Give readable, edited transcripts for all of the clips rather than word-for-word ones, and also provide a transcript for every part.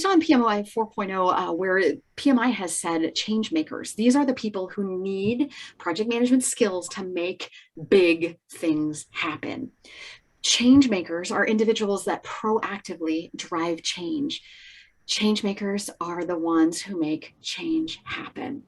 on PMI 4.0, where PMI has said change makers. These are the people who need project management skills to make big things happen. Change makers are individuals that proactively drive change. Change makers are the ones who make change happen.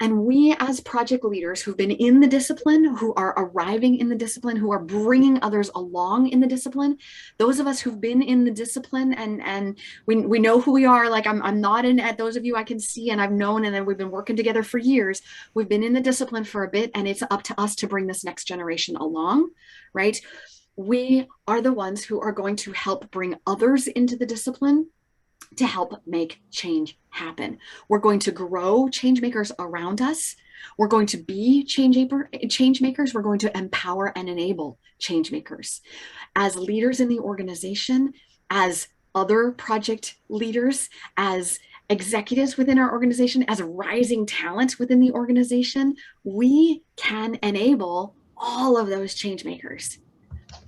And we, as project leaders who've been in the discipline, who are arriving in the discipline, who are bringing others along in the discipline, those of us who've been in the discipline and we know who we are. Like I'm nodding at those of you I can see, and I've known, and then we've been working together for years. We've been in the discipline for a bit, and it's up to us to bring this next generation along, right? We are the ones who are going to help bring others into the discipline to help make change happen. We're going to grow change makers around us. We're going to be change makers. We're going to empower and enable change makers. As leaders in the organization, as other project leaders, as executives within our organization, as rising talent within the organization, we can enable all of those change makers.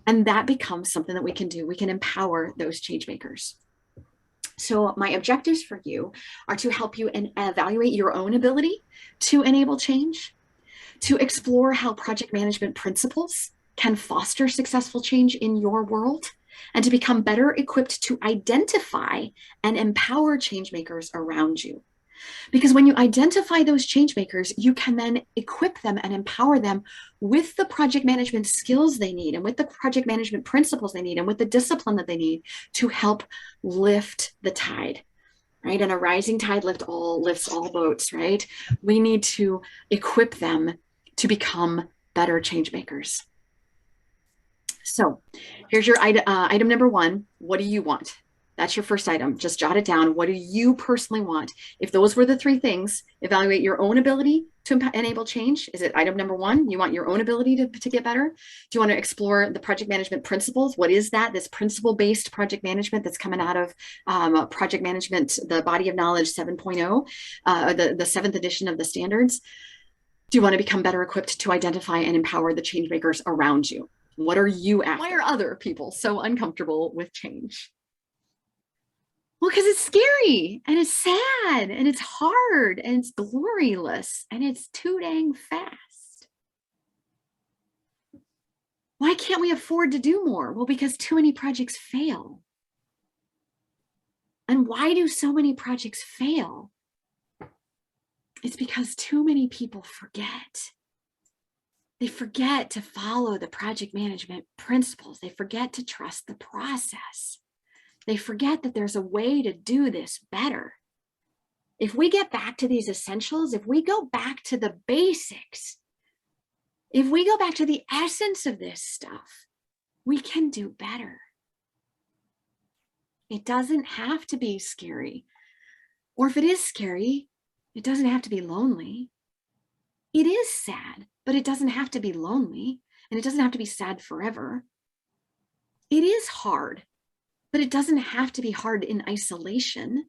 And that becomes something that we can do. We can empower those change makers. So my objectives for you are to help you evaluate your own ability to enable change, to explore how project management principles can foster successful change in your world, and to become better equipped to identify and empower change makers around you. Because when you identify those change makers, you can then equip them and empower them with the project management skills they need, and with the project management principles they need, and with the discipline that they need to help lift the tide, right? And a rising tide lifts all boats, right? We need to equip them to become better change makers. So here's your item number one. What do you want? That's your first item. Just jot it down. What do you personally want? If those were the three things, evaluate your own ability to enable change. Is it item number one? You want your own ability to get better? Do you want to explore the project management principles? What is that? This principle-based project management that's coming out of project management, the body of knowledge 7.0, the seventh edition of the standards. Do you want to become better equipped to identify and empower the change makers around you? What are you after? Why are other people so uncomfortable with change? Well, because it's scary and it's sad and it's hard and it's gloryless and it's too dang fast. Why can't we afford to do more? Well, because too many projects fail. And why do so many projects fail? It's because too many people forget. They forget to follow the project management principles. They forget to trust the process. They forget that there's a way to do this better. If we get back to these essentials, if we go back to the basics, if we go back to the essence of this stuff, we can do better. It doesn't have to be scary. Or if it is scary, it doesn't have to be lonely. It is sad, but it doesn't have to be lonely, and it doesn't have to be sad forever. It is hard, but it doesn't have to be hard in isolation.